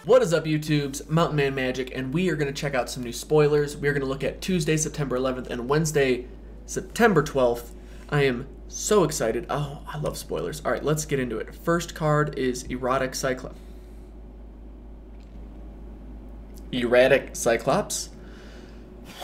What is up, YouTube's Mountain Man Magic, and we are going to check out some new spoilers. We are going to look at Tuesday, September 11th, and Wednesday, September 12th. I am so excited. Oh, I love spoilers. All right, let's get into it. First card is Erratic Cyclops. Erratic Cyclops.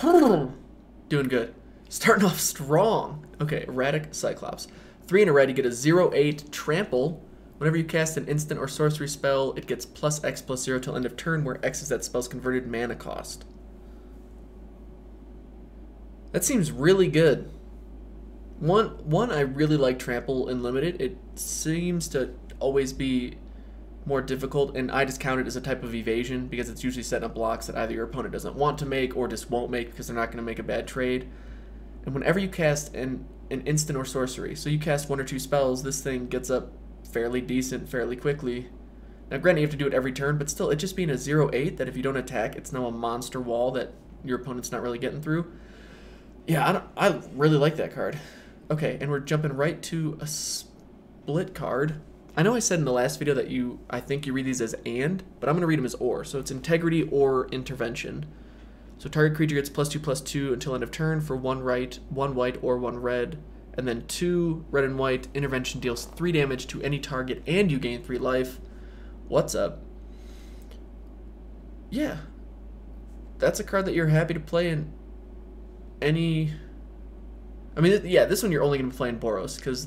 Doing good. Starting off strong. Okay, Erratic Cyclops. 3 in a red, you get a 0/8 trample. Whenever you cast an instant or sorcery spell, it gets plus X plus 0 till end of turn, where X is that spell's converted mana cost. That seems really good. One, I really like Trample in Limited. It seems to always be more difficult, and I just count it as a type of evasion because it's usually setting up blocks that either your opponent doesn't want to make or just won't make because they're not going to make a bad trade. And whenever you cast an instant or sorcery, so you cast 1 or 2 spells, this thing gets up fairly decent fairly quickly. Now granted, you have to do it every turn, but still, it just being a 0/8 that if you don't attack, it's now a monster wall that your opponent's not really getting through. Yeah, I really like that card. Okay, and we're jumping right to a split card. I know I said in the last video that I think you read these as and, but I'm going to read them as or. So it's Integrity or Intervention. So target creature gets +2/+2 until end of turn for 1 white, 1 red, and then 2 red and white. Intervention deals 3 damage to any target, and you gain 3 life. What's up? Yeah. That's a card that you're happy to play in any... I mean, yeah, this one you're only going to be playing Boros, because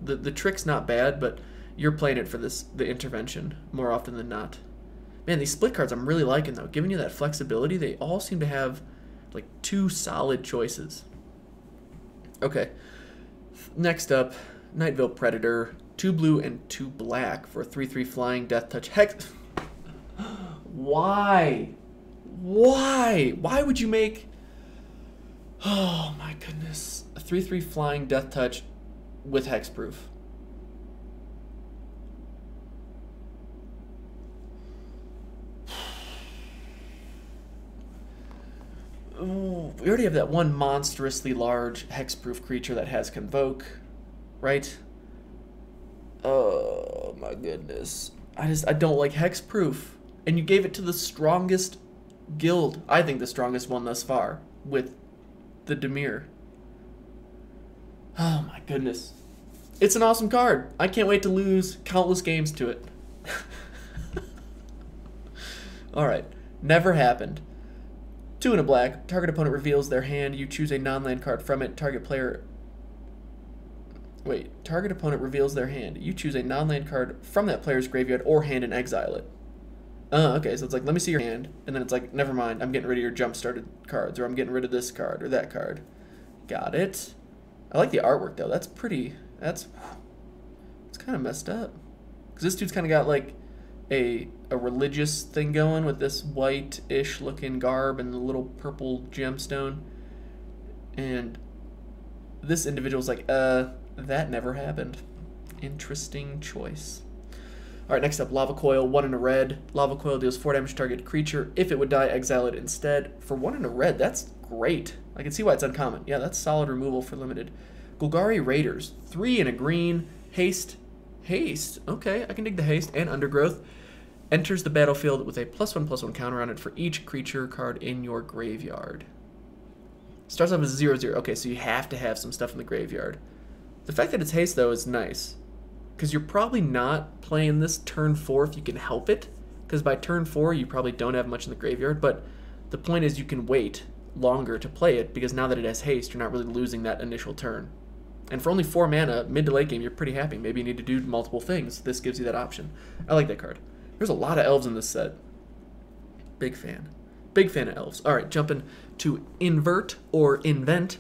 the trick's not bad, but you're playing it for the intervention more often than not. Man, these split cards I'm really liking, though. Giving you that flexibility, they all seem to have, like, 2 solid choices. Okay. Next up, Nightville Predator. 2 blue and 2 black for 3/3 flying, death touch, hex. Why? Why? Why would you make... Oh, my goodness. A 3/3 flying, death touch with hexproof. Ooh, we already have that one monstrously large hexproof creature that has Convoke, right? Oh my goodness. I don't like hexproof. And you gave it to the strongest guild. I think the strongest one thus far, with the Dimir. Oh my goodness. It's an awesome card. I can't wait to lose countless games to it. Alright. Never happened. 2 in a black. Target opponent reveals their hand. You choose a non-land card from it. Target opponent reveals their hand. You choose a non-land card from that player's graveyard or hand and exile it. Okay, so it's like, let me see your hand. And then it's like, never mind, I'm getting rid of your jump-started cards, or I'm getting rid of this card or that card. Got it. I like the artwork, though. That's pretty... It's kind of messed up. Because this dude's kind of got, like, a religious thing going with this white-ish looking garb and the little purple gemstone. And this individual's like, that never happened. Interesting choice. Alright, next up, Lava Coil, 1 in a red. Lava Coil deals 4 damage to target creature. If it would die, exile it instead. For 1 in a red, that's great. I can see why it's uncommon. Yeah, that's solid removal for limited. Golgari Raiders, 3 in a green. Haste. Haste. Okay, I can dig the haste. And Undergrowth. Enters the battlefield with a +1/+1 counter on it for each creature card in your graveyard. Starts off as 0/0. Okay, so you have to have some stuff in the graveyard. The fact that it's haste, though, is nice. Because you're probably not playing this turn 4 if you can help it. Because by turn 4, you probably don't have much in the graveyard. But the point is you can wait longer to play it, because now that it has haste, you're not really losing that initial turn. And for only 4 mana, mid to late game, you're pretty happy. Maybe you need to do multiple things. This gives you that option. I like that card. There's a lot of elves in this set. Big fan. Big fan of elves. Alright, jumping to Invert or Invent.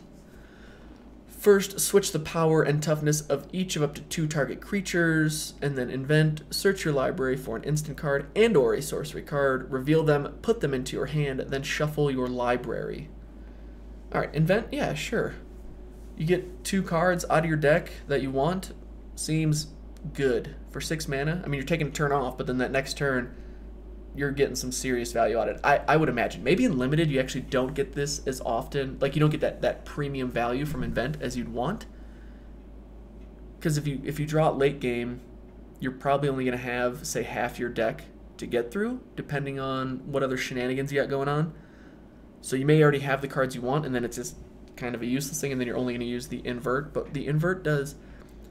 First, switch the power and toughness of each of up to 2 target creatures, and then invent, search your library for an instant card and or a sorcery card, reveal them, put them into your hand, then shuffle your library. Alright, invent? Yeah, sure. You get 2 cards out of your deck that you want. Seems good. For 6 mana, I mean, you're taking a turn off, but then that next turn, you're getting some serious value out of it. I would imagine. Maybe in Limited, you actually don't get this as often. Like, you don't get that premium value from Invent as you'd want. Because if you draw it late game, you're probably only going to have, say, half your deck to get through, depending on what other shenanigans you got going on. So you may already have the cards you want, and then it's just kind of a useless thing, and then you're only going to use the invert. But the invert does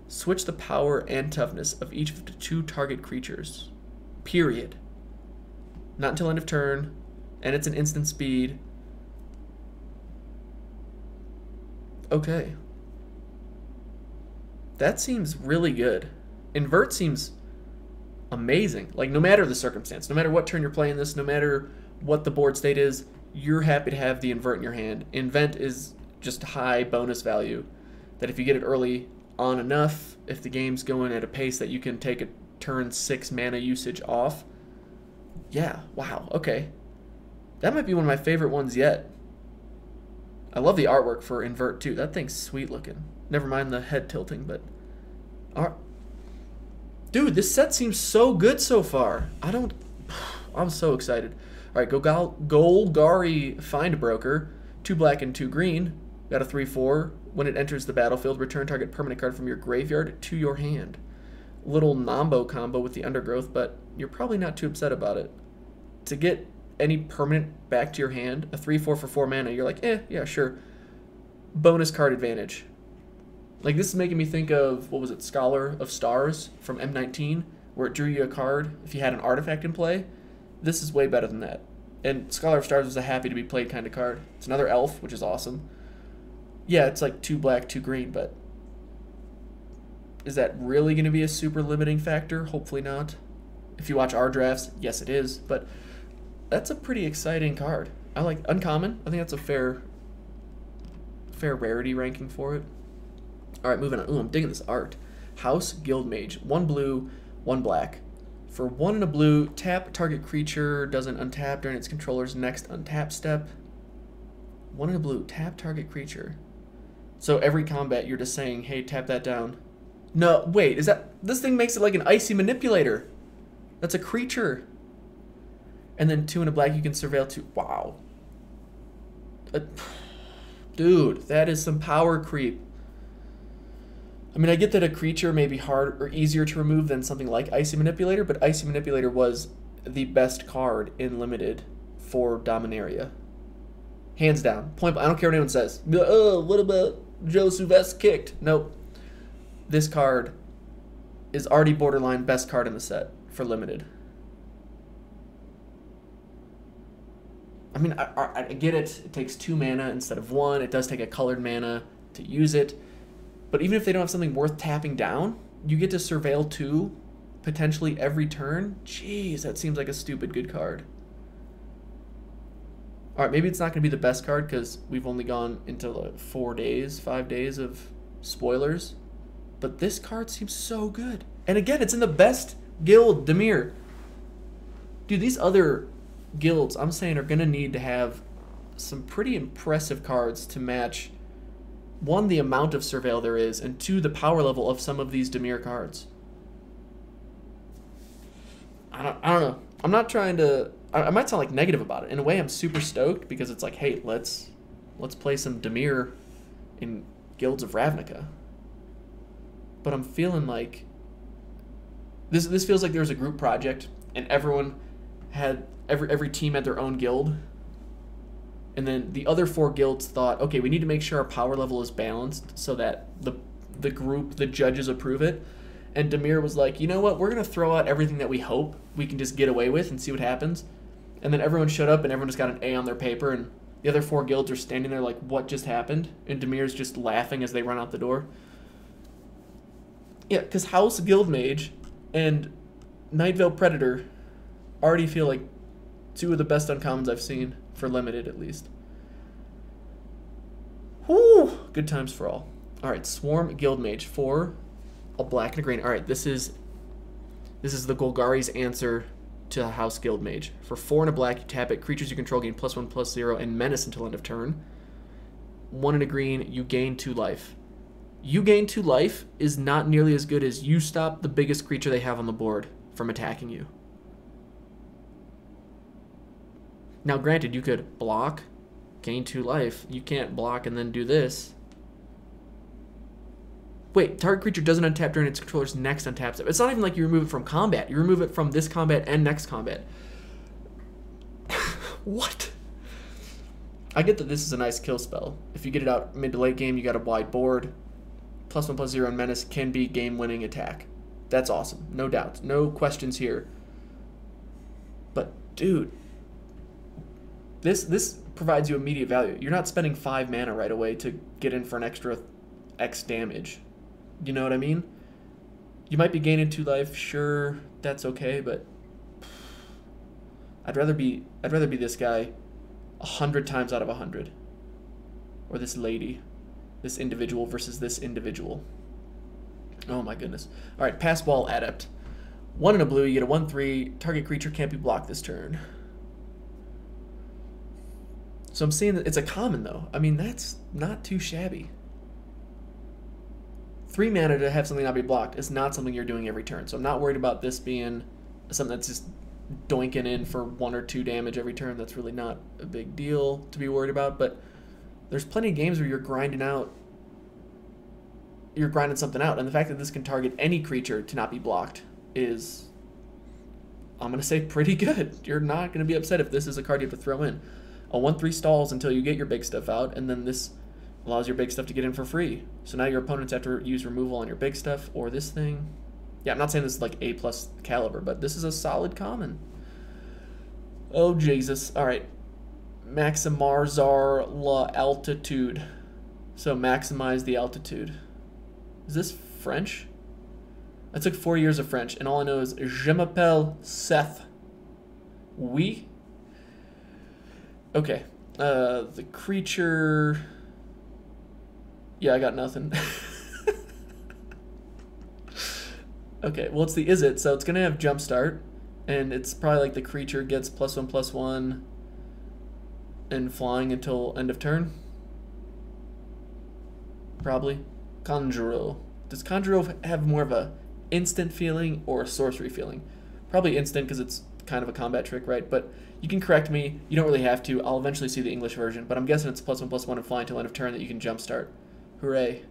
switch the power and toughness of each of the 2 target creatures. Period. Not until end of turn, and it's an instant speed. Okay. That seems really good. Invert seems amazing. Like, no matter the circumstance, no matter what turn you're playing this, no matter what the board state is, you're happy to have the invert in your hand. Invent is just high bonus value that if you get it early on enough, if the game's going at a pace that you can take a turn 6 mana usage off. Yeah, wow, okay. That might be one of my favorite ones yet. I love the artwork for invert too. That thing's sweet looking. Never mind the head tilting, but dude, this set seems so good so far. I'm so excited. All right, Golgari Find Broker, 2 black and 2 green. Got a 3/4. When it enters the battlefield, return target permanent card from your graveyard to your hand. Little Nombo combo with the Undergrowth, but you're probably not too upset about it. To get any permanent back to your hand, a 3/4 for 4 mana, you're like, yeah, sure. Bonus card advantage. Like, this is making me think of, what was it, Scholar of Stars from M19, where it drew you a card if you had an artifact in play. This is way better than that. And Scholar of Stars was a happy to be played kind of card. It's another elf, which is awesome. Yeah, it's like 2 black, 2 green, but is that really going to be a super limiting factor? Hopefully not. If you watch our drafts, yes it is, but that's a pretty exciting card. I like uncommon. I think that's a fair rarity ranking for it. All right, moving on. Ooh, I'm digging this art. House Guild Mage. 1 blue, 1 black. For 1 and a blue, tap target creature doesn't untap during its controller's next untap step. 1 and a blue, tap target creature. So every combat, you're just saying, hey, tap that down. No, wait, this thing makes it like an icy manipulator. That's a creature. And then 2 and a black, you can surveil 2. Wow. Dude, that is some power creep. I mean, I get that a creature may be hard or easier to remove than something like Icy Manipulator, but Icy Manipulator was the best card in Limited for Dominaria. Hands down. Point blank. I don't care what anyone says. Be like, oh, what about Joe Suvest kicked? Nope. This card is already borderline best card in the set for Limited. I mean, I get it. It takes 2 mana instead of 1. It does take a colored mana to use it. But even if they don't have something worth tapping down, you get to surveil 2 potentially every turn. Jeez, that seems like a stupid good card. All right, maybe it's not going to be the best card because we've only gone into like 5 days of spoilers. But this card seems so good. And again, it's in the best guild, Dimir. Dude, these other guilds, I'm saying, are going to need to have some pretty impressive cards to match, 1, the amount of surveil there is, and 2, the power level of some of these Dimir cards. I don't know. I'm not trying to... I might sound like negative about it. In a way, I'm super stoked because it's like, hey, let's play some Dimir in Guilds of Ravnica. But I'm feeling like... This feels like there was a group project, and everyone had... Every team had their own guild. And then the other 4 guilds thought, okay, we need to make sure our power level is balanced so that the group, the judges approve it. And Dimir was like, you know what, we're going to throw out everything that we hope we can just get away with and see what happens. And then everyone showed up and everyone just got an A on their paper, and the other 4 guilds are standing there like, what just happened? And Dimir's just laughing as they run out the door. Yeah, because House Guild Mage and Night Veil Predator already feel like 2 of the best uncommons I've seen, for Limited at least. Whoo! Good times for all. Alright, Swarm Guild Mage. 4, a black and a green. Alright, this is the Golgari's answer to House Guild Mage. For 4 and a black, you tap it. Creatures you control gain +1/+0 and menace until end of turn. 1 and a green, you gain 2 life. You gain 2 life is not nearly as good as you stop the biggest creature they have on the board from attacking you. Now, granted, you could block, gain 2 life. You can't block and then do this. Wait, target creature doesn't untap during its controller's next untap step. It's not even like you remove it from combat. You remove it from this combat and next combat. What? I get that this is a nice kill spell. If you get it out mid to late game, you got a wide board. +1/+0 and menace can be game-winning attack. That's awesome. No doubts. No questions here. But, dude, this provides you immediate value. You're not spending 5 mana right away to get in for an extra X damage. You know what I mean? You might be gaining 2 life. Sure, that's okay, but I'd rather be this guy 100 times out of 100. Or this lady. This individual versus this individual. Oh my goodness. Alright, Pass Ball Adept. 1 in a blue, you get a 1/3. Target creature can't be blocked this turn. So I'm seeing that it's a common though. I mean, that's not too shabby. 3 mana to have something not be blocked is not something you're doing every turn. So I'm not worried about this being something that's just doinking in for 1 or 2 damage every turn. That's really not a big deal to be worried about. But there's plenty of games where you're grinding something out. And the fact that this can target any creature to not be blocked is, I'm going to say, pretty good. You're not going to be upset if this is a card you have to throw in. A 1/3 stalls until you get your big stuff out, and then this allows your big stuff to get in for free. So now your opponents have to use removal on your big stuff or this thing. Yeah, I'm not saying this is like A+ caliber, but this is a solid common. Oh, Jesus. All right. Maximarzar la altitude. So maximize the altitude. Is this French? I took 4 years of French, and all I know is Je m'appelle Seth. Oui? Okay. The creature... Yeah, I got nothing. Okay, well, it's the is it, so it's going to have Jumpstart, and it's probably like the creature gets +1/+1 and flying until end of turn. Probably. Conjuro. Does Conjuro have more of a instant feeling or a sorcery feeling? Probably instant because it's kind of a combat trick, right? But you can correct me. You don't really have to. I'll eventually see the English version, but I'm guessing it's +1/+1 and fly until end of turn that you can Jumpstart. Hooray.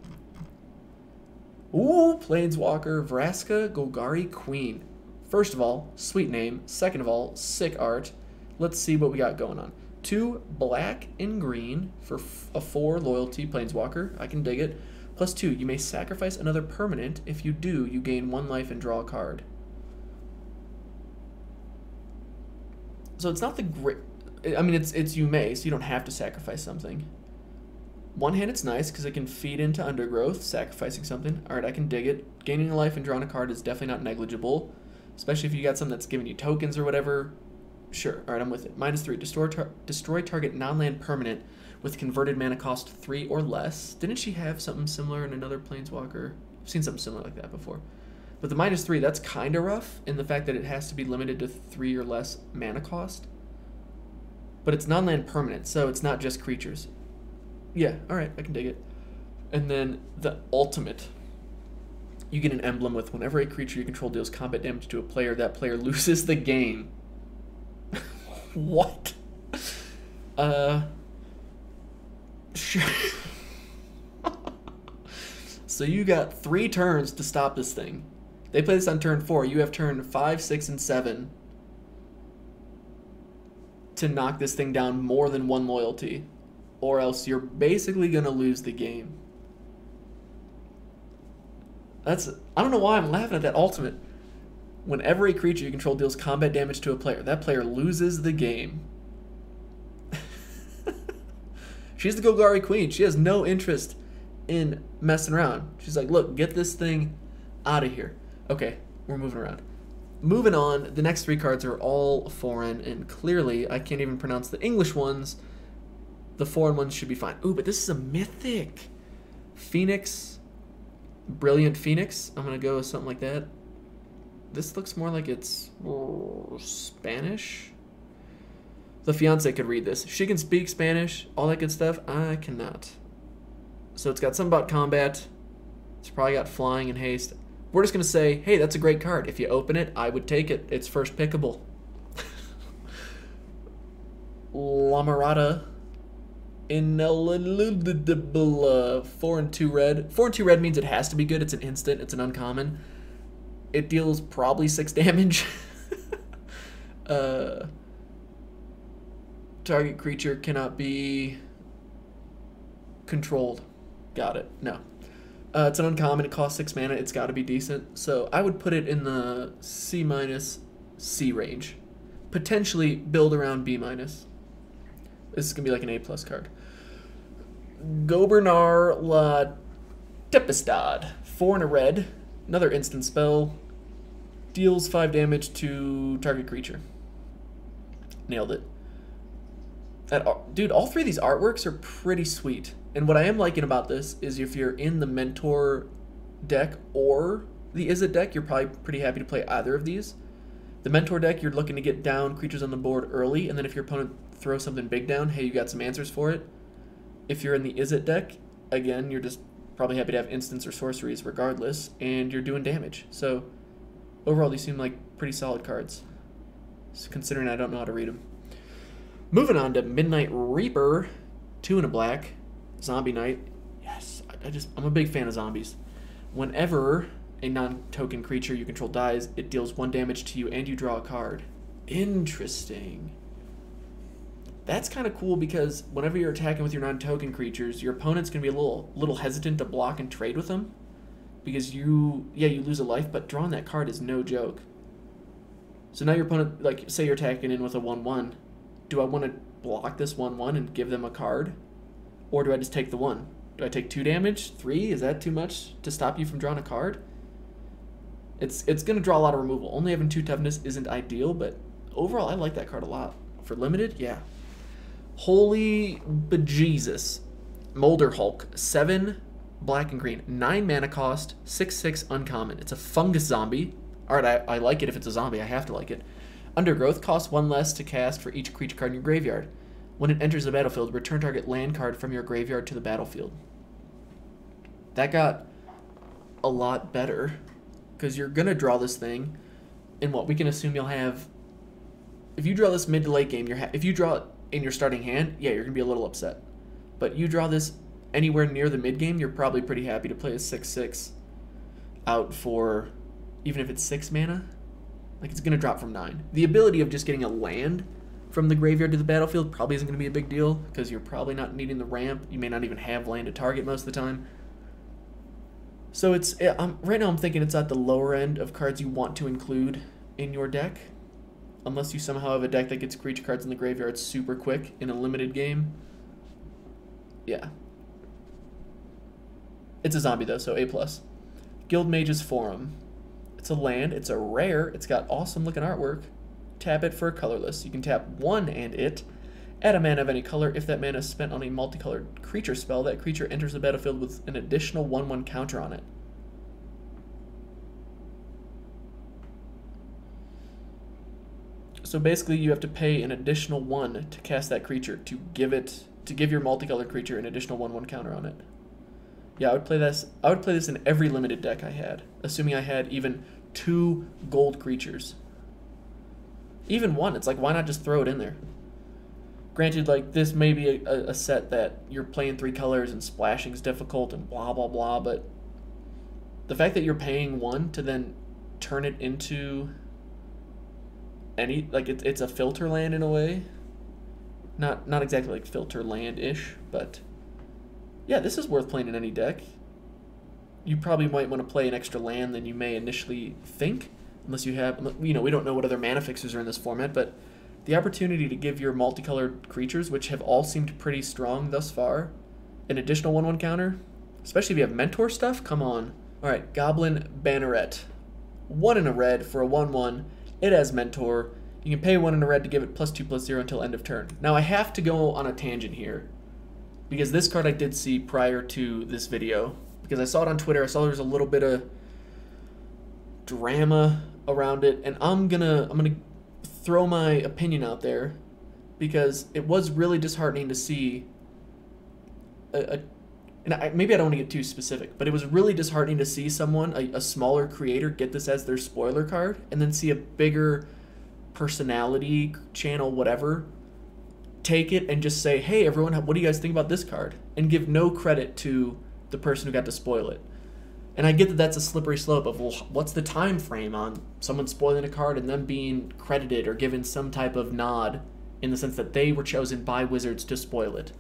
Ooh, Planeswalker, Vraska, Golgari Queen. First of all, sweet name. Second of all, sick art. Let's see what we got going on. 2 black and green for a 4 loyalty Planeswalker. I can dig it. +2, you may sacrifice another permanent. If you do, you gain 1 life and draw a card. So it's not the great... I mean, it's you may, so you don't have to sacrifice something. One hand, it's nice because it can feed into Undergrowth, sacrificing something. Alright, I can dig it. Gaining a life and drawing a card is definitely not negligible, especially if you got something that's giving you tokens or whatever. Sure, alright, I'm with it. -3, destroy target non-land permanent with converted mana cost 3 or less. Didn't she have something similar in another Planeswalker? I've seen something similar like that before. But the -3, that's kind of rough in the fact that it has to be limited to 3 or less mana cost. But it's non-land permanent, so it's not just creatures. Yeah, alright, I can dig it. And then the ultimate. You get an emblem with whenever a creature you control deals combat damage to a player, that player loses the game. What? Sure. So you got 3 turns to stop this thing. They play this on turn 4. You have turn 5, 6, and 7 to knock this thing down more than 1 loyalty, or else you're basically going to lose the game. I don't know why I'm laughing at that ultimate. Whenever a creature you control deals combat damage to a player, that player loses the game. She's the Golgari Queen. She has no interest in messing around. She's like, look, get this thing out of here. Okay, we're moving around. Moving on, the next 3 cards are all foreign, and clearly I can't even pronounce the English ones. The foreign ones should be fine. Ooh, but this is a mythic. Phoenix. Brilliant Phoenix. I'm going to go with something like that. This looks more like it's Spanish. The fiance could read this. She can speak Spanish, all that good stuff. I cannot. So it's got something about combat. It's probably got flying and haste. We're just going to say, hey, that's a great card. If you open it, I would take it. It's first pickable. Lamarada Ineligible. 4 and 2 red. 4 and 2 red means it has to be good. It's an instant. It's an uncommon. It deals probably 6 damage. Target creature cannot be controlled. Got it. No. It's an uncommon. It costs 6 mana. It's got to be decent. So I would put it in the C- C range. Potentially build around B-. This is going to be like an A+ card. Gobernar La Tempestad. 4 and a red. Another instant spell. Deals 5 damage to target creature. Nailed it. Dude, all 3 of these artworks are pretty sweet. And what I am liking about this is if you're in the Mentor deck or the Izzet deck, you're probably pretty happy to play either of these. The Mentor deck, you're looking to get down creatures on the board early, and then if your opponent throws something big down, hey, you got some answers for it. If you're in the Izzet deck, again, you're just probably happy to have instants or sorceries regardless, and you're doing damage. So overall, these seem like pretty solid cards, considering I don't know how to read them. Moving on to Midnight Reaper, 2 and a black, Zombie Knight. Yes, I'm a big fan of zombies. Whenever a non-token creature you control dies, it deals 1 damage to you and you draw a card. Interesting. That's kind of cool because whenever you're attacking with your non-token creatures, your opponent's going to be a little hesitant to block and trade with them because you lose a life, but drawing that card is no joke. So now your opponent, like, say you're attacking in with a 1/1. Do I want to block this 1/1 and give them a card? Or do I just take the 1? Do I take 2 damage? 3? Is that too much to stop you from drawing a card? It's going to draw a lot of removal. Only having 2 toughness isn't ideal, but overall I like that card a lot. For limited, yeah. Holy bejesus. Molder Hulk. 7 black and green. 9 mana cost. 6/6 uncommon. It's a fungus zombie. Alright, I like it if it's a zombie. I have to like it. Undergrowth costs 1 less to cast for each creature card in your graveyard. When it enters the battlefield, return target land card from your graveyard to the battlefield. That got a lot better because you're going to draw this thing, and what we can assume you'll have, if you draw this mid to late game, if you draw it in your starting hand, yeah, you're going to be a little upset. But you draw this anywhere near the mid game, you're probably pretty happy to play a 6/6 out for, even if it's 6 mana. Like, it's going to drop from 9. The ability of just getting a land from the graveyard to the battlefield probably isn't going to be a big deal because you're probably not needing the ramp. You may not even have land to target most of the time. So right now I'm thinking it's at the lower end of cards you want to include in your deck. Unless you somehow have a deck that gets creature cards in the graveyard super quick in a limited game. Yeah. It's a zombie though, so A+. Guild Mage's Forum. It's a land, it's a rare, it's got awesome looking artwork. Tap it for a colorless. You can tap 1 and it. Add a mana of any color. If that mana is spent on a multicolored creature spell, that creature enters the battlefield with an additional 1/1 counter on it. So basically you have to pay an additional 1 to cast that creature to give your multicolored creature an additional 1/1 counter on it. Yeah, I would play this in every limited deck I had, assuming I had even 2 gold creatures. Even 1, it's like, why not just throw it in there? Granted, like, this may be a set that you're playing 3 colors and splashing is difficult and blah, blah, blah, but the fact that you're paying 1 to then turn it into it's a filter land in a way. Not exactly like filter land-ish, but yeah, this is worth playing in any deck. You probably might want to play an extra land than you may initially think, unless you have, we don't know what other mana fixers are in this format, but the opportunity to give your multicolored creatures, which have all seemed pretty strong thus far, an additional 1/1 counter, especially if you have mentor stuff, come on. Alright, Goblin Banneret. 1 in a red for a 1/1. It has mentor. You can pay 1 in a red to give it +2/+0 until end of turn. Now I have to go on a tangent here, because this card I did see prior to this video, because I saw it on Twitter. I saw there was a little bit of drama around it, and I'm gonna throw my opinion out there, because it was really disheartening to see maybe I don't want to get too specific, but it was really disheartening to see someone, a smaller creator, get this as their spoiler card, and then see a bigger personality channel, whatever, take it and just say, hey, everyone, what do you guys think about this card? And give no credit to the person who got to spoil it. And I get that that's a slippery slope of, well, what's the time frame on someone spoiling a card and them being credited or given some type of nod in the sense that they were chosen by Wizards to spoil it.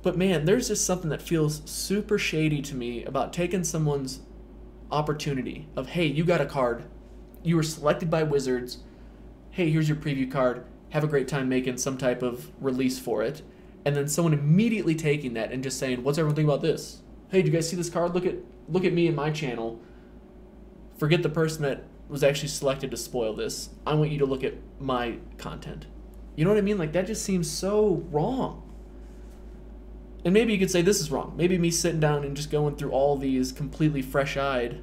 But man, there's just something that feels super shady to me about taking someone's opportunity of, hey, you got a card, you were selected by Wizards, hey, here's your preview card, have a great time making some type of release for it, and then someone immediately taking that and just saying, what's everyone think about this? Hey, do you guys see this card? Look at me and my channel. Forget the person that was actually selected to spoil this. I want you to look at my content. You know what I mean? Like, that just seems so wrong. And maybe you could say this is wrong. Maybe me sitting down and just going through all these completely fresh-eyed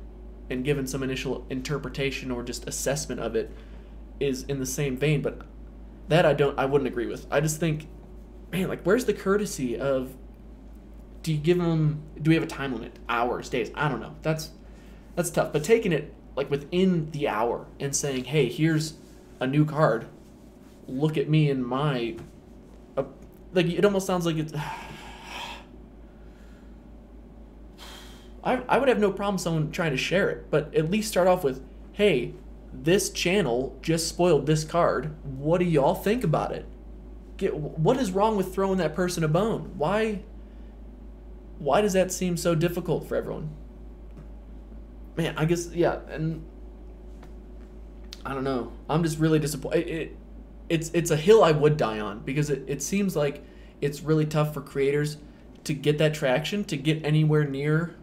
and giving some initial interpretation or just assessment of it is in the same vein, but that I wouldn't agree with. I just think, man, like, where's the courtesy of, do we have a time limit? Hours, days? I don't know. That's tough. But taking it like within the hour and saying, hey, here's a new card. Look at me and my, like, it almost sounds like it's, I would have no problem someone trying to share it, but at least start off with, hey, this channel just spoiled this card. What do y'all think about it? What is wrong with throwing that person a bone? Why does that seem so difficult for everyone? Man, I guess, yeah, and I don't know. I'm just really disappointed. It's a hill I would die on because it seems like it's really tough for creators to get that traction, to get anywhere near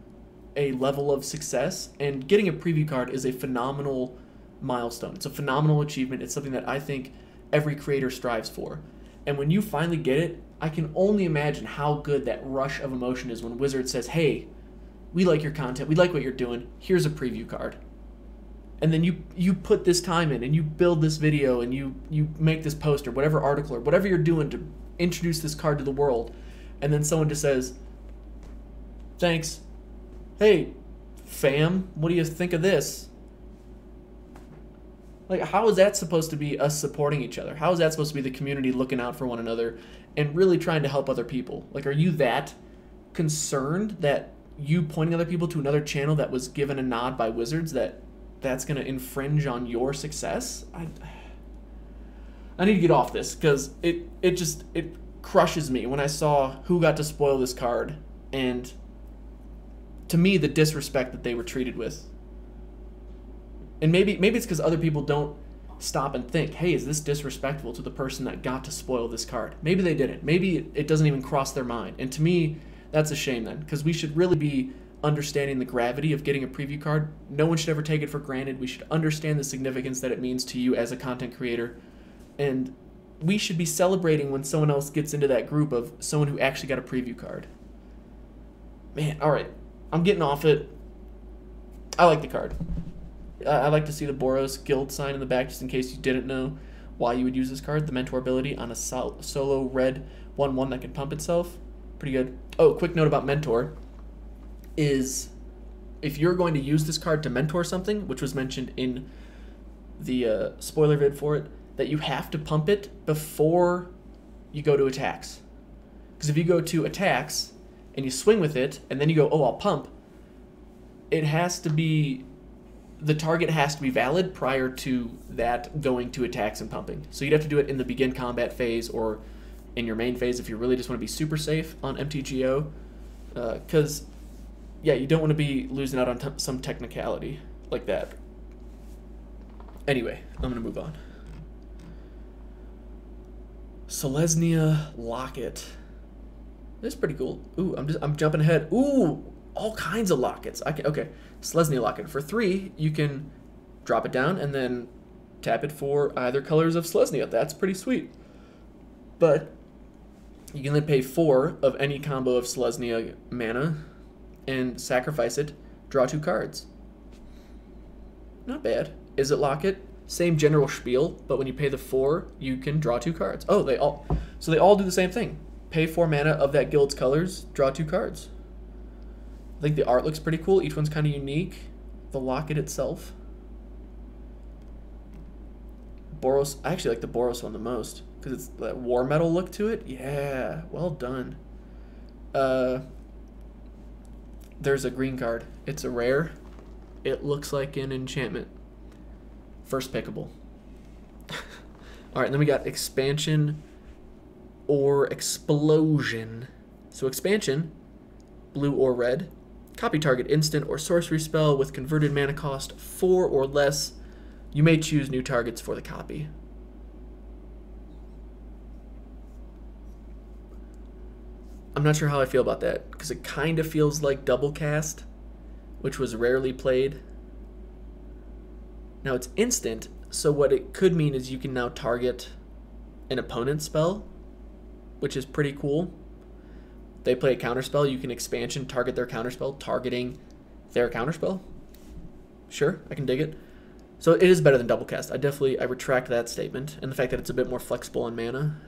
a level of success, and getting a preview card is a phenomenal milestone. It's a phenomenal achievement. It's something that I think every creator strives for. And when you finally get it, I can only imagine how good that rush of emotion is when Wizard says, hey, we like your content, we like what you're doing, here's a preview card. And then you put this time in and you build this video and you make this poster, whatever article or whatever you're doing to introduce this card to the world, and then someone just says, thanks. Hey, fam, what do you think of this? Like, how is that supposed to be us supporting each other? How is that supposed to be the community looking out for one another and really trying to help other people? Like, are you that concerned that you pointing other people to another channel that was given a nod by Wizards that's going to infringe on your success? I need to get off this because it crushes me when I saw who got to spoil this card, and to me, the disrespect that they were treated with. And maybe it's because other people don't stop and think, hey, is this disrespectful to the person that got to spoil this card? Maybe they didn't. Maybe it doesn't even cross their mind. And to me, that's a shame then, because we should really be understanding the gravity of getting a preview card. No one should ever take it for granted. We should understand the significance that it means to you as a content creator. And we should be celebrating when someone else gets into that group of someone who actually got a preview card. Man, all right. I'm getting off it. I like the card. I like to see the Boros guild sign in the back, just in case you didn't know why you would use this card. The Mentor ability on a solo red 1/1 that can pump itself. Pretty good. Oh, quick note about Mentor is if you're going to use this card to mentor something, which was mentioned in the spoiler vid for it, that you have to pump it before you go to attacks. Because if you go to attacks and you swing with it, and then you go, oh, I'll pump, it has to be, the target has to be valid prior to that going to attacks and pumping. So you'd have to do it in the begin combat phase or in your main phase if you really just want to be super safe on MTGO. Because, yeah, you don't want to be losing out on some technicality like that. Anyway, I'm going to move on. Selesnya Locket. This is pretty cool. Ooh, I'm jumping ahead. Ooh, all kinds of lockets. Okay, Selesnya Locket. For 3, you can drop it down and then tap it for either colors of Selesnya. That's pretty sweet. But you can then pay 4 of any combo of Selesnya mana and sacrifice it, draw 2 cards. Not bad. Is it Locket? Same general spiel, but when you pay the 4, you can draw 2 cards. Oh, they all do the same thing. Pay 4 mana of that guild's colors, draw 2 cards. I think the art looks pretty cool. Each one's kind of unique. The locket itself. Boros. I actually like the Boros one the most because it's that war metal look to it. Yeah, well done. There's a green card. It's a rare. It looks like an enchantment. First pickable. All right, then we got expansion or explosion. So expansion, blue or red. Copy target instant or sorcery spell with converted mana cost 4 or less. You may choose new targets for the copy. I'm not sure how I feel about that because it kind of feels like double cast, which was rarely played. Now it's instant, so what it could mean is you can now target an opponent's spell, which is pretty cool. They play a counterspell, you can expansion target their counterspell, targeting their counterspell. Sure, I can dig it. So it is better than double cast. I retract that statement, and the fact that it's a bit more flexible on mana,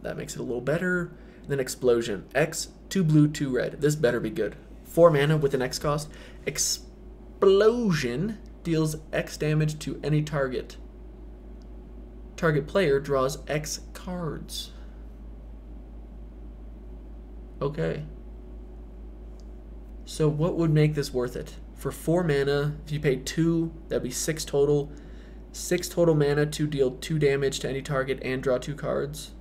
that makes it a little better. And then explosion, X, 2 blue, 2 red. This better be good. 4 mana with an X cost. Explosion deals X damage to any target. Target player draws X cards. Okay. So what would make this worth it? For 4 mana, if you pay 2, that'd be 6 total. 6 total mana to deal 2 damage to any target and draw 2 cards.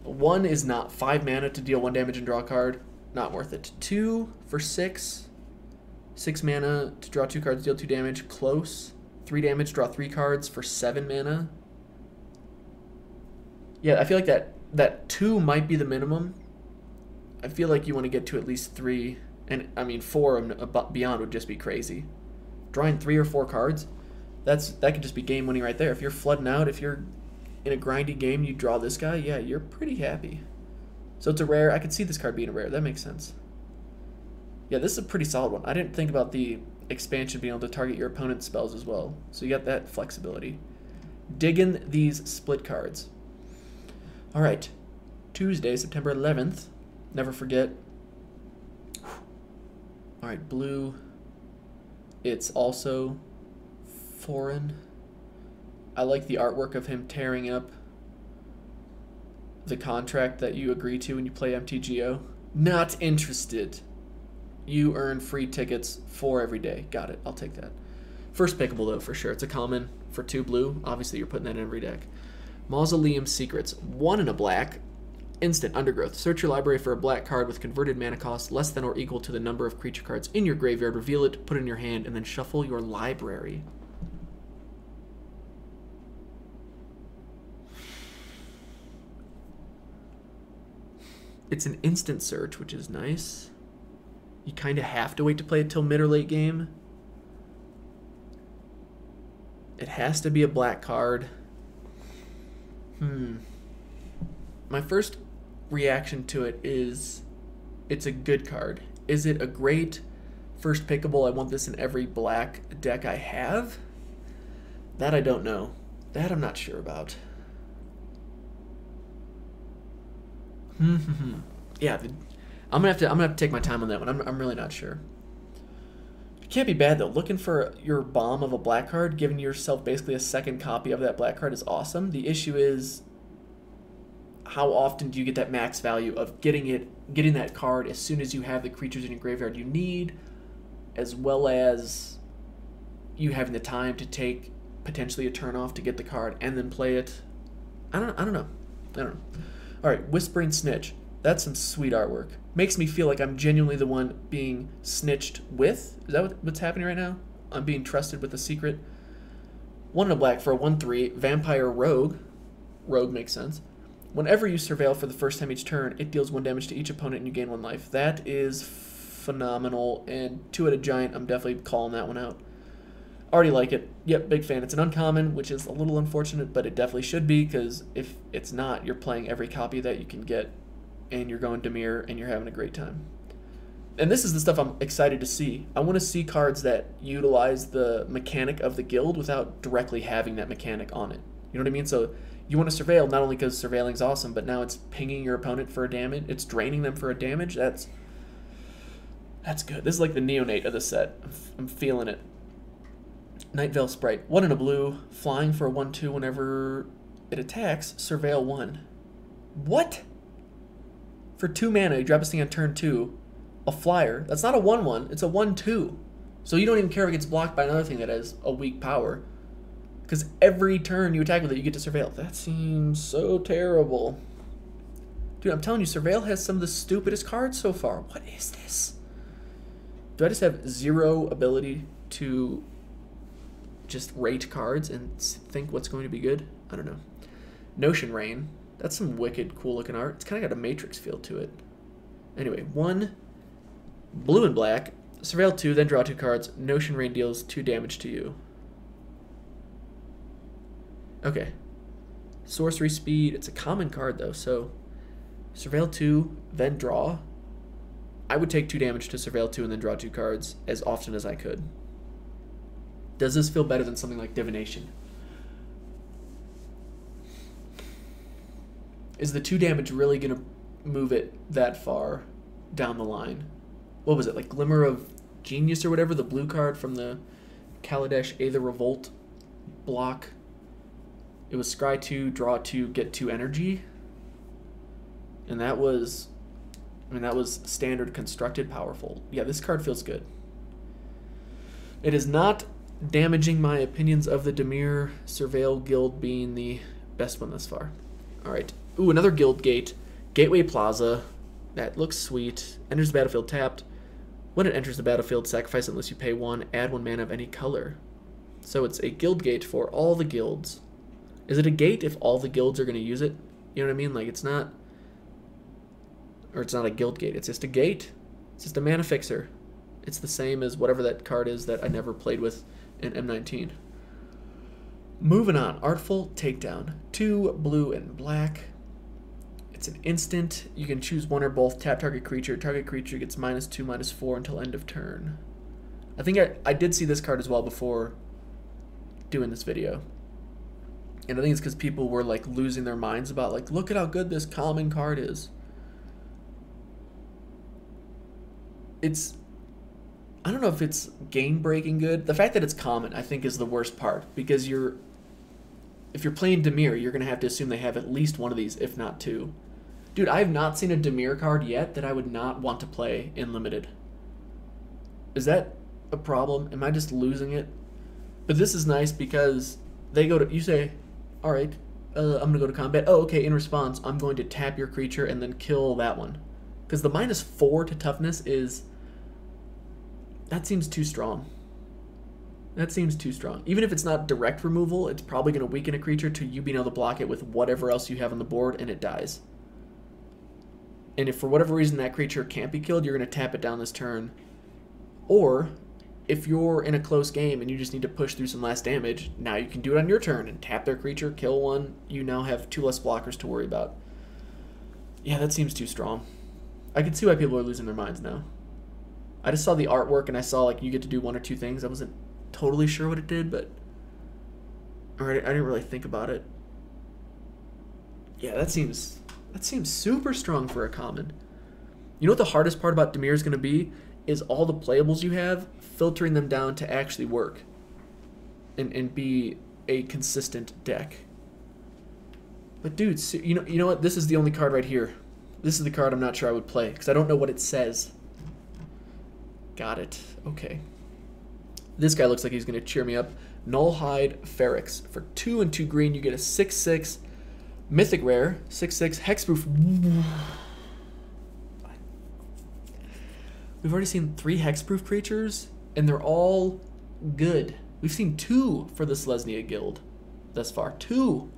1 is not. 5 mana to deal 1 damage and draw a card. Not worth it. 2 for 6. 6 mana to draw 2 cards, deal 2 damage. Close. 3 damage, draw 3 cards for 7 mana. Yeah, I feel like that 2 might be the minimum. I feel like you want to get to at least 3. And, I mean, 4 and beyond would just be crazy. Drawing 3 or 4 cards, that could just be game winning right there. If you're flooding out, if you're in a grindy game, you draw this guy, yeah, you're pretty happy. So it's a rare. I could see this card being a rare. That makes sense. Yeah, this is a pretty solid one. I didn't think about the expansion being able to target your opponent's spells as well. So you got that flexibility. Digging these split cards. All right, Tuesday, September 11th. Never forget. All right, blue. It's also foreign. I like the artwork of him tearing up the contract that you agree to when you play MTGO. Not interested. You earn free tickets for every day. Got it. I'll take that. First pickable, though, for sure. It's a common for 2 blue. Obviously, you're putting that in every deck. Mausoleum Secrets. 1 in a black. Instant Undergrowth. Search your library for a black card with converted mana cost less than or equal to the number of creature cards in your graveyard. Reveal it, put it in your hand, and then shuffle your library. It's an instant search, which is nice. You kind of have to wait to play it till mid or late game. It has to be a black card. My first reaction to it is it's a good card. Is it a great first pickable? I want this in every black deck I have. That I don't know. That I'm not sure about. Yeah, I'm gonna have to take my time on that one. I'm really not sure. It can't be bad though. Looking for your bomb of a black card, giving yourself basically a second copy of that black card is awesome. The issue is how often do you get that max value of getting that card as soon as you have the creatures in your graveyard you need, as well as you having the time to take potentially a turn off to get the card and then play it. I don't know. All right, Whispering Snitch. That's some sweet artwork. Makes me feel like I'm genuinely the one being snitched with. Is that what's happening right now? I'm being trusted with a secret. 1 in a black for a 1/3 Vampire Rogue. Rogue makes sense. Whenever you surveil for the first time each turn, it deals 1 damage to each opponent and you gain 1 life. That is phenomenal. And 2-headed giant, I'm definitely calling that one out. Already like it. Yep, big fan. It's an uncommon, which is a little unfortunate, but it definitely should be, because if it's not, you're playing every copy that you can get, and you're going Dimir, and you're having a great time. And this is the stuff I'm excited to see. I want to see cards that utilize the mechanic of the guild without directly having that mechanic on it. You know what I mean? So you want to surveil, not only because surveilling's awesome, but now it's pinging your opponent for a damage. It's draining them for a damage. That's good. This is like the neonate of the set. I'm feeling it. Night Veil Sprite. 1 and a blue. Flying for a 1/2 whenever it attacks. Surveil 1. What? For 2 mana, you drop this thing on turn 2. A flyer. That's not a 1/1. It's a 1/2. So you don't even care if it gets blocked by another thing that has a weak power. Because every turn you attack with it, you get to Surveil. That seems so terrible. Dude, I'm telling you, Surveil has some of the stupidest cards so far. What is this? Do I just have 0 ability to just rate cards and think what's going to be good? I don't know. Notion Rain. That's some wicked, cool-looking art. It's kind of got a Matrix feel to it. Anyway, 1 blue and black. Surveil 2, then draw 2 cards. Notion Rain deals 2 damage to you. Okay. Sorcery speed. It's a common card, though, so Surveil 2, then draw. I would take 2 damage to Surveil 2 and then draw 2 cards as often as I could. Does this feel better than something like Divination? Is the 2 damage really going to move it that far down the line? What was it, like Glimmer of Genius or whatever? The blue card from the Kaladesh Aether Revolt block. It was scry 2, draw 2, get 2 energy. And that was, I mean, that was standard constructed powerful. Yeah, this card feels good. It is not damaging my opinions of the Dimir Surveil Guild being the best one thus far. All right. Ooh, another guild gate. Gateway Plaza. That looks sweet. Enters the battlefield tapped. When it enters the battlefield, sacrifice it unless you pay 1. Add 1 mana of any color. So it's a guild gate for all the guilds. Is it a gate if all the guilds are going to use it? You know what I mean? Like, it's not... Or it's not a guild gate. It's just a gate. It's just a mana fixer. It's the same as whatever that card is that I never played with in M19. Moving on. Artful Takedown. 2 blue and black. It's an instant. You can choose 1 or both. Tap target creature. Target creature gets -2, -4 until end of turn. I think I did see this card as well before doing this video. And I think it's because people were like losing their minds about like, look at how good this common card is. It's, I don't know if it's game-breaking good. The fact that it's common, I think, is the worst part. Because if you're playing Dimir, you're going to have to assume they have at least 1 of these, if not 2. Dude, I have not seen a Dimir card yet that I would not want to play in Limited. Is that a problem? Am I just losing it? But this is nice because they go to, you say, all right, I'm going to go to combat. Oh, okay, in response, I'm going to tap your creature and then kill that one. Because the -4 to toughness is... That seems too strong. That seems too strong. Even if it's not direct removal, it's probably going to weaken a creature to you being able to block it with whatever else you have on the board, and it dies. And if for whatever reason that creature can't be killed, you're going to tap it down this turn. Or, if you're in a close game and you just need to push through some last damage, now you can do it on your turn and tap their creature, kill one. You now have 2 less blockers to worry about. Yeah, that seems too strong. I can see why people are losing their minds now. I just saw the artwork and I saw like you get to do 1 or 2 things. I wasn't totally sure what it did, but I didn't really think about it. Yeah, that seems super strong for a common. You know what the hardest part about Dimir is going to be? Is all the playables you have, filtering them down to actually work and be a consistent deck. But dude, you know what? This is the only card right here. This is the card I'm not sure I would play because I don't know what it says. Got it. Okay. This guy looks like he's going to cheer me up. Nullhide Feryx. For 2 and 2 green, you get a 6/6 Mythic Rare, 6/6 Hexproof. We've already seen 3 Hexproof creatures, and they're all good. We've seen 2 for the Selesnya Guild thus far. 2.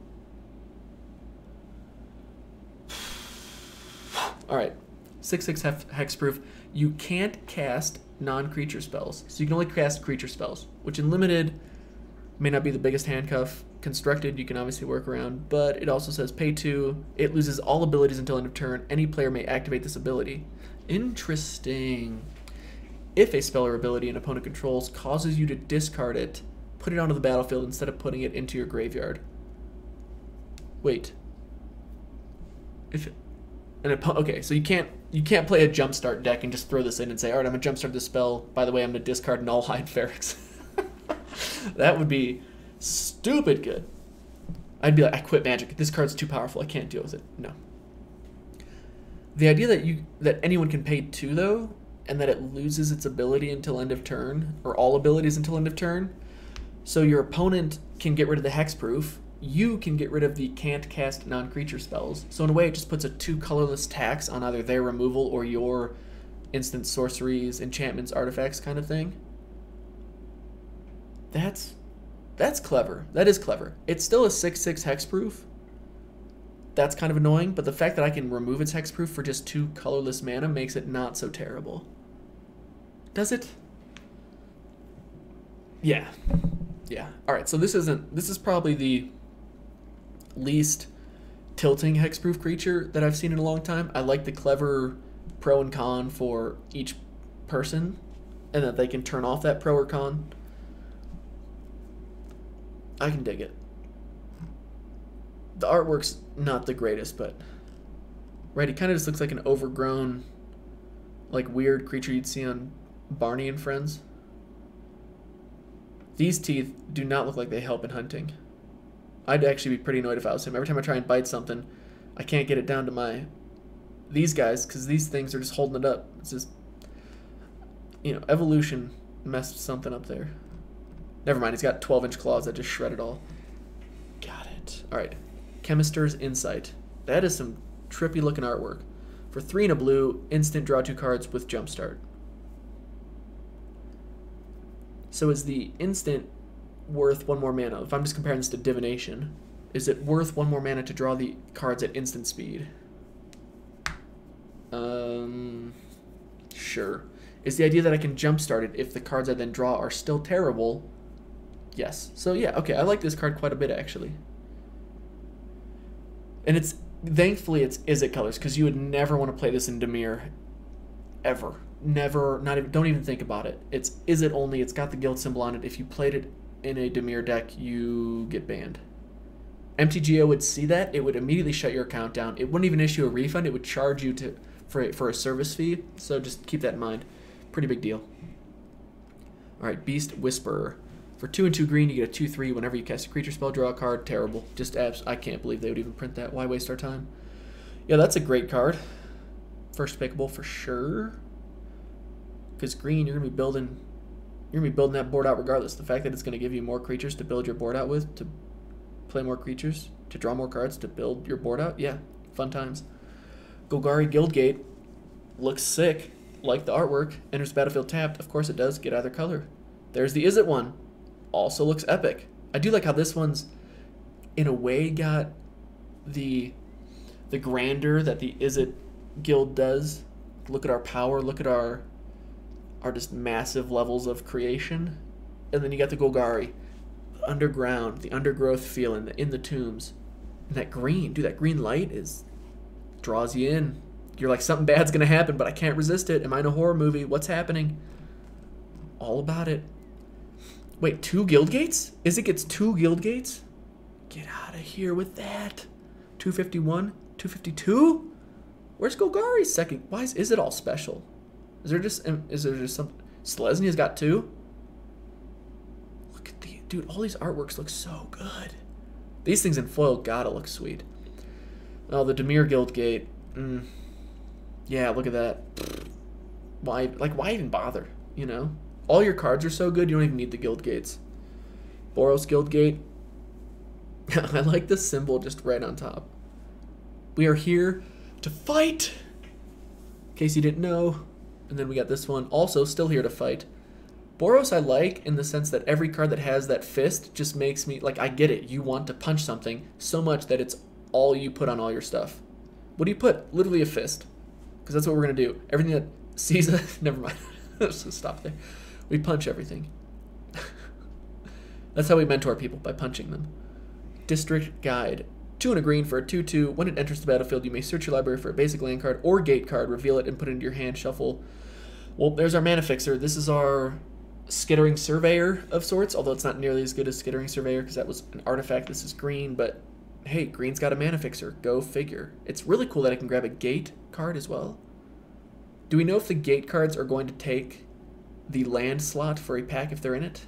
Alright. 6/6 Hexproof. You can't cast non-creature spells. So you can only cast creature spells, which in Limited may not be the biggest handcuff. Constructed, you can obviously work around, but it also says pay 2. It loses all abilities until end of turn. Any player may activate this ability. Interesting. If a spell or ability an opponent controls causes you to discard it, put it onto the battlefield instead of putting it into your graveyard. Wait. Okay, so you can't play a jumpstart deck and just throw this in and say, all right, I'm gonna jumpstart this spell. By the way, I'm gonna discard Nullhide Feryx. That would be stupid good. I'd be like, I quit Magic. This card's too powerful. I can't deal with it. No. The idea that anyone can pay 2, though, and that it loses its ability until end of turn, or all abilities until end of turn, so your opponent can get rid of the hexproof, you can get rid of the can't cast non-creature spells. So in a way, it just puts a 2 colorless tax on either their removal or your instant sorceries, enchantments, artifacts kind of thing. That's clever. That is clever. It's still a 6/6 hexproof. That's kind of annoying, but the fact that I can remove its hexproof for just 2 colorless mana makes it not so terrible. Does it? Yeah. Yeah. Alright, so this is probably the least tilting hexproof creature that I've seen in a long time. I like the clever pro and con for each person, and that they can turn off that pro or con. I can dig it. The artwork's not the greatest, but right, it kind of just looks like an overgrown, like, weird creature you'd see on Barney and Friends. These teeth do not look like they help in hunting. I'd actually be pretty annoyed if I was him. Every time I try and bite something, I can't get it down to these guys, because these things are just holding it up. It's just, evolution messed something up there. Never mind, he's got 12-inch claws that just shred it all. Got it. Alright. Chemister's Insight. That is some trippy looking artwork. For 3 and a blue, instant draw 2 cards with Jumpstart. So is the instant worth 1 more mana? If I'm just comparing this to Divination, is it worth 1 more mana to draw the cards at instant speed? Sure. Is the idea that I can Jumpstart it if the cards I then draw are still terrible? Yes. So yeah, okay, I like this card quite a bit, actually. And thankfully it's Izzet colors, because you would never want to play this in Dimir, ever. Never, not even, don't even think about it. It's Izzet only, it's got the guild symbol on it. If you played it in a Dimir deck, you get banned. MTGO would see that, it would immediately shut your account down. It wouldn't even issue a refund, it would charge you for a service fee, so just keep that in mind. Pretty big deal. Alright, Beast Whisperer. For 2 and 2 green, you get a 2/3 whenever you cast a creature spell, draw a card. Terrible. Just I can't believe they would even print that. Why waste our time? Yeah, that's a great card. First pickable for sure. Because green, you're gonna be building that board out regardless. The fact that it's gonna give you more creatures to build your board out with, to play more creatures, to draw more cards, to build your board out. Yeah, fun times. Golgari Guildgate looks sick. Like the artwork. Enters the battlefield tapped. Of course it does. Get either color. There's the Izzet one. Also looks epic. I do like how this one's, in a way, got the grandeur that the Izzet guild does. Look at our power. Look at our just massive levels of creation. And then you got the Golgari. Underground. The undergrowth feel in the tombs. And that green. Dude, that green light draws you in. You're like, something bad's going to happen, but I can't resist it. Am I in a horror movie? What's happening? All about it. Wait, 2 guild gates? Izzet gets 2 guild gates? Get out of here with that. 251? 252? Where's Golgari's second? Why is Izzet all special? Is there just some... Selesnya's got 2? Look at the... Dude, all these artworks look so good. These things in foil gotta look sweet. Oh, the Dimir guild gate. Yeah, look at that. Why even bother, All your cards are so good, you don't even need the guild gates. Boros guild gate. I like the symbol just right on top. We are here to fight. In case you didn't know. And then we got this one, also still here to fight. Boros I like in the sense that every card that has that fist just makes me, like, I get it. You want to punch something so much that it's all you put on all your stuff. What do you put? Literally a fist. Because that's what we're going to do. Everything that sees a... Never mind. Let's just stop there. We punch everything. That's how we mentor people, by punching them. District Guide. 2 and a green for a 2/2. When it enters the battlefield, you may search your library for a basic land card or gate card, reveal it, and put it into your hand, shuffle. Well, there's our mana fixer. This is our Skittering Surveyor of sorts, although it's not nearly as good as Skittering Surveyor because that was an artifact. This is green, but hey, green's got a mana fixer. Go figure. It's really cool that I can grab a gate card as well. Do we know if the gate cards are going to take the land slot for a pack if they're in it?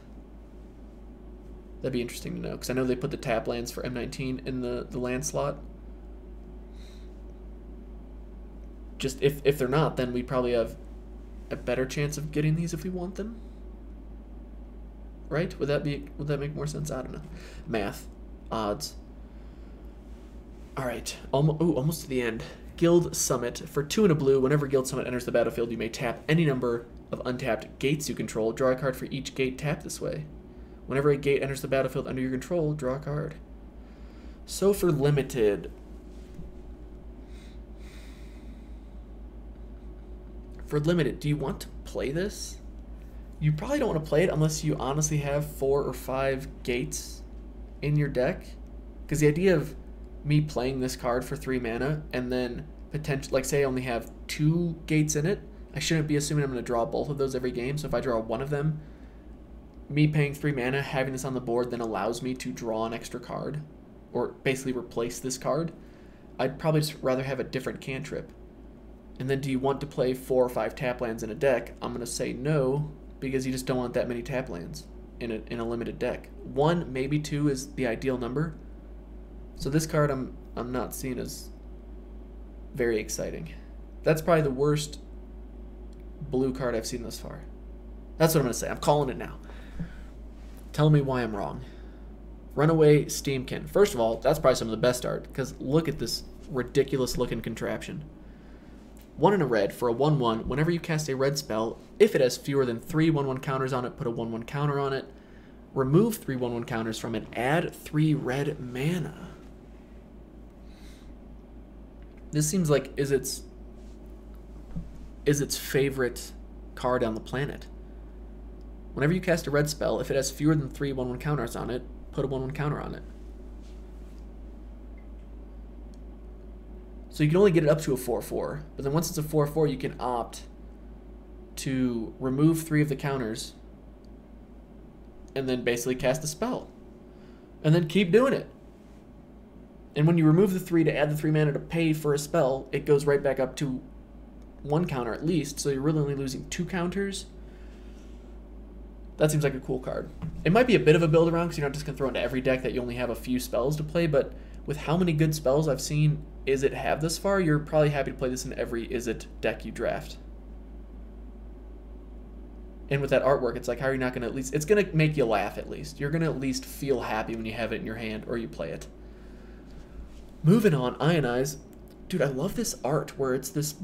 That'd be interesting to know, because I know they put the tap lands for M19 in the land slot. Just if they're not, then we probably have a better chance of getting these if we want them. Right? Would that make more sense? I don't know. Math. Odds. Alright. Almost to the end. Guild Summit. For 2 and a blue, whenever Guild Summit enters the battlefield, you may tap any number of untapped gates you control. Draw a card for each gate tapped this way. Whenever a gate enters the battlefield under your control, draw a card. So for limited... do you want to play this? You probably don't want to play it unless you honestly have 4 or 5 gates in your deck. Because the idea of me playing this card for 3 mana and then potentially, like say I only have 2 gates in it, I shouldn't be assuming I'm going to draw both of those every game. So if I draw one of them, me paying 3 mana, having this on the board then allows me to draw an extra card, or basically replace this card. I'd probably just rather have a different cantrip. And then do you want to play 4 or 5 tap lands in a deck? I'm going to say no, because you just don't want that many tap lands in a limited deck. 1, maybe 2 is the ideal number. So this card I'm not seeing as very exciting. That's probably the worst blue card I've seen thus far. That's what I'm going to say. I'm calling it now. Tell me why I'm wrong. Runaway Steamkin. First of all, that's probably some of the best art, because look at this ridiculous looking contraption. 1 and a red for a 1/1. Whenever you cast a red spell, if it has fewer than 3 1/1 counters on it, put a 1/1 counter on it. Remove 3 1/1 counters from it. Add 3 red mana. This seems like is its favorite card on the planet. Whenever you cast a red spell, if it has fewer than 3 1/1 counters on it, put a 1/1 counter on it. So you can only get it up to a 4/4, but then once it's a 4/4, you can opt to remove 3 of the counters and then basically cast a spell. And then keep doing it. And when you remove the 3 to add the 3 mana to pay for a spell, it goes right back up to 1 counter at least, so you're really only losing 2 counters. That seems like a cool card. It might be a bit of a build around because you're not just going to throw into every deck that you only have a few spells to play, but with how many good spells I've seen Izzet have this far, you're probably happy to play this in every Izzet deck you draft. And with that artwork, it's like, how are you not going to at least... It's going to make you laugh at least. You're going to at least feel happy when you have it in your hand or you play it. Moving on, Ionize. Dude, I love this art where it's this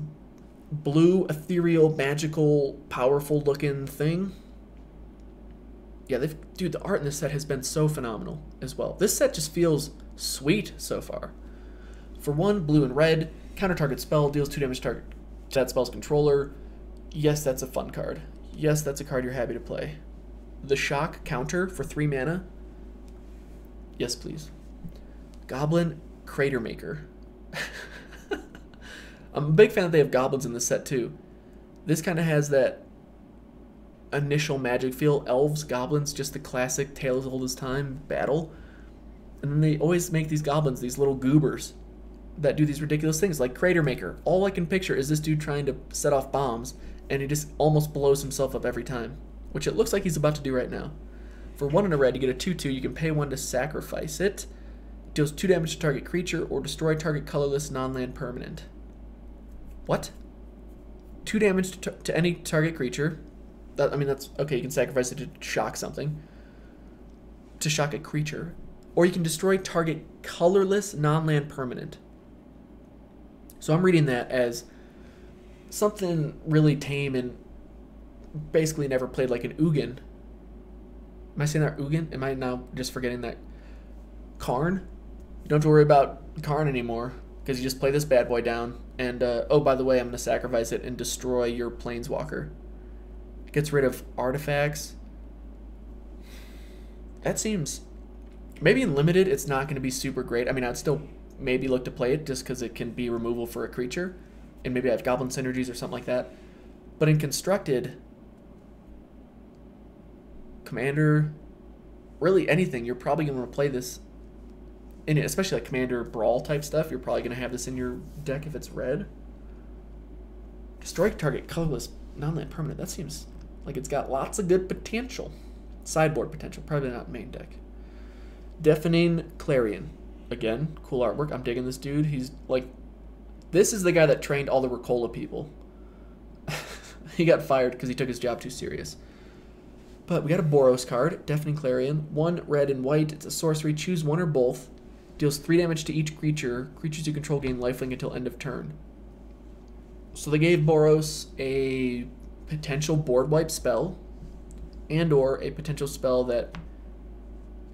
blue, ethereal, magical, powerful looking thing. Yeah, dude, the art in this set has been so phenomenal as well. This set just feels sweet so far. For 1, blue and red, counter target spell, deals 2 damage to target that spell's controller. Yes, that's a fun card. Yes, that's a card you're happy to play. The shock counter for 3 mana. Yes, please. Goblin Crater Maker. I'm a big fan that they have goblins in this set too. This kind of has that initial magic feel. Elves, goblins, just the classic Tale as Old as Time battle. And then they always make these goblins, these little goobers that do these ridiculous things like Crater Maker. All I can picture is this dude trying to set off bombs and he just almost blows himself up every time, which it looks like he's about to do right now. For 1 and a red, you get a 2/2. You can pay 1 to sacrifice it. Deals 2 damage to target creature or destroy target colorless non-land permanent. What? 2 damage to any target creature. I mean, that's okay. You can sacrifice it to shock something. To shock a creature. Or you can destroy target colorless non-land permanent. So I'm reading that as something really tame and basically never played like an Ugin. Am I saying that Ugin? Am I now just forgetting that? Karn? You don't have to worry about Karn anymore because you just play this bad boy down. And, oh, by the way, I'm going to sacrifice it and destroy your Planeswalker. It gets rid of artifacts. That seems... Maybe in Limited, it's not going to be super great. I mean, I'd still maybe look to play it just because it can be removal for a creature. And maybe I have Goblin Synergies or something like that. But in Constructed, Commander, really anything, you're probably going to play this, in it, especially like Commander Brawl type stuff. You're probably going to have this in your deck if it's red. Destroy target colorless non-land permanent. That seems like it's got lots of good potential. Sideboard potential, probably not main deck. Deafening Clarion. Again, cool artwork. I'm digging this dude. He's like, this is the guy that trained all the Ricola people. He got fired because he took his job too serious. But we got a Boros card, Deafening Clarion. 1 red and white. It's a sorcery. Choose one or both. Deals 3 damage to each creature. Creatures you control gain lifelink until end of turn. So they gave Boros a potential board wipe spell and or a potential spell that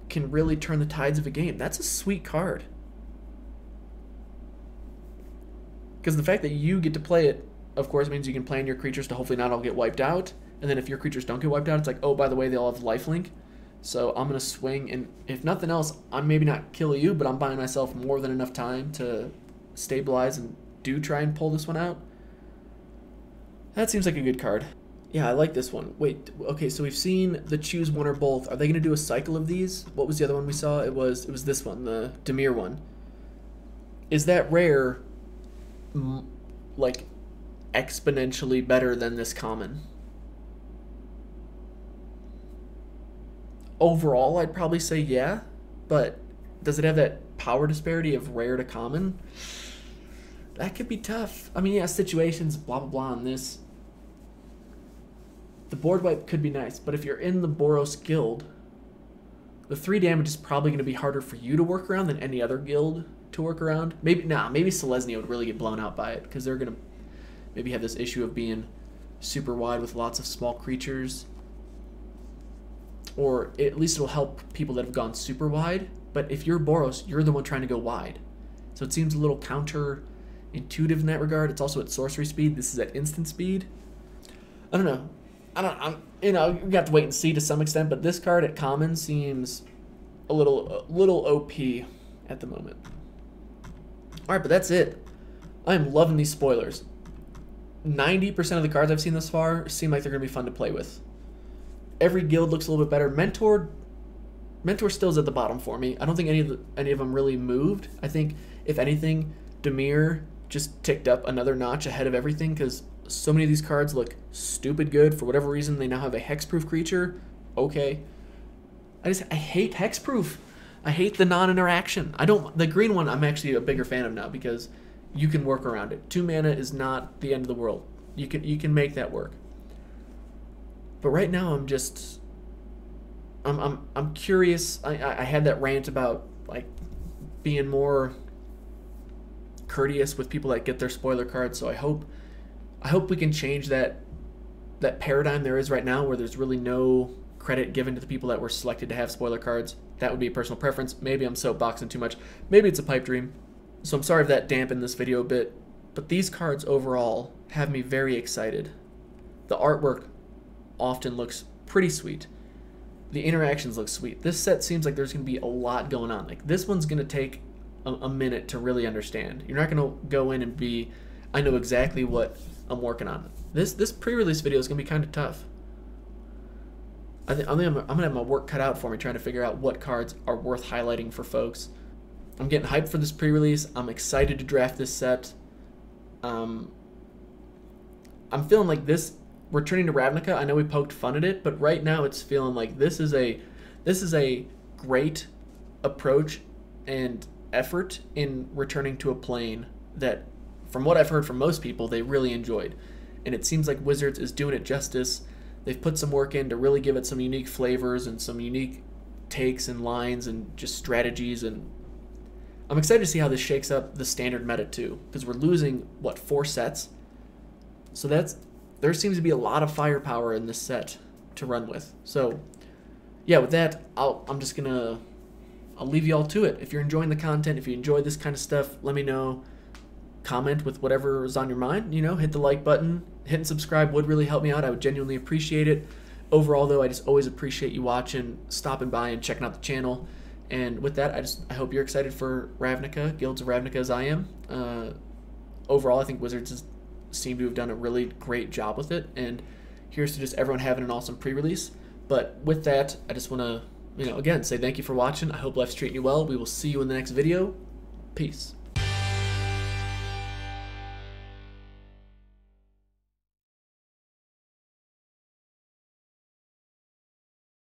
can really turn the tides of a game. That's a sweet card. Because the fact that you get to play it, of course, means you can plan your creatures to hopefully not all get wiped out. And then if your creatures don't get wiped out, it's like, oh, by the way, they all have lifelink. So I'm going to swing, and if nothing else, I'm maybe not kill you, but I'm buying myself more than enough time to stabilize and do try and pull this one out. That seems like a good card. Yeah, I like this one. Wait, okay, so we've seen the choose one or both. Are they going to do a cycle of these? What was the other one we saw? It was this one, the Dimir one. Is that rare, like, exponentially better than this common? Overall, I'd probably say yeah, but does it have that power disparity of rare to common? That could be tough. I mean, yeah, situations, blah, blah, blah on this. The board wipe could be nice, but if you're in the Boros guild, the 3 damage is probably going to be harder for you to work around than any other guild to work around. Maybe Selesnya would really get blown out by it, because they're going to maybe have this issue of being super wide with lots of small creatures. Or at least it'll help people that have gone super wide. But if you're Boros, you're the one trying to go wide. So it seems a little counterintuitive in that regard. It's also at sorcery speed. This is at instant speed. I don't know. You have to wait and see to some extent, but this card at common seems a little OP at the moment. All right, but that's it. I'm loving these spoilers. 90% of the cards I've seen thus far seem like they're going to be fun to play with. Every guild looks a little bit better. Mentor still is at the bottom for me. I don't think any of them really moved. I think, if anything, Dimir just ticked up another notch ahead of everything, because so many of these cards look stupid good. For whatever reason, they now have a hexproof creature. Okay. I hate hexproof. I hate the non-interaction. The green one I'm actually a bigger fan of now, because you can work around it. 2 mana is not the end of the world. You can make that work. But right now I'm curious. I had that rant about like being more courteous with people that get their spoiler cards, so I hope we can change that paradigm there is right now, where there's really no credit given to the people that were selected to have spoiler cards. That would be a personal preference. Maybe I'm soapboxing too much. Maybe it's a pipe dream. So I'm sorry if that dampened this video a bit, but these cards overall have me very excited. The artwork often looks pretty sweet. The interactions look sweet. This set seems like there's going to be a lot going on. Like, this one's going to take a minute to really understand. You're not going to go in and be, I know exactly what I'm working on. This pre-release video is going to be kind of tough. I think I'm going to have my work cut out for me trying to figure out what cards are worth highlighting for folks. I'm getting hyped for this pre-release. I'm excited to draft this set. I'm feeling like this, returning to Ravnica, I know we poked fun at it, but right now it's feeling like this is a great approach and effort in returning to a plane that, from what I've heard from most people, they really enjoyed. And it seems like Wizards is doing it justice. They've put some work in to really give it some unique flavors and some unique takes and lines and just strategies, and I'm excited to see how this shakes up the standard meta too, because we're losing, what, 4 sets? So there seems to be a lot of firepower in this set to run with. So yeah, with that, I'll leave you all to it. If you're enjoying the content, if you enjoy this kind of stuff, let me know. Comment with whatever is on your mind, hit the like button, hit and subscribe would really help me out. I would genuinely appreciate it. Overall though, I just always appreciate you watching, stopping by and checking out the channel. And with that, I hope you're excited for Ravnica, Guilds of Ravnica, as I am. Overall, I think Wizards seem to have done a really great job with it, and here's to just everyone having an awesome pre-release. But with that, I just want to, again, say thank you for watching. I hope life's treating you well. We will see you in the next video. Peace.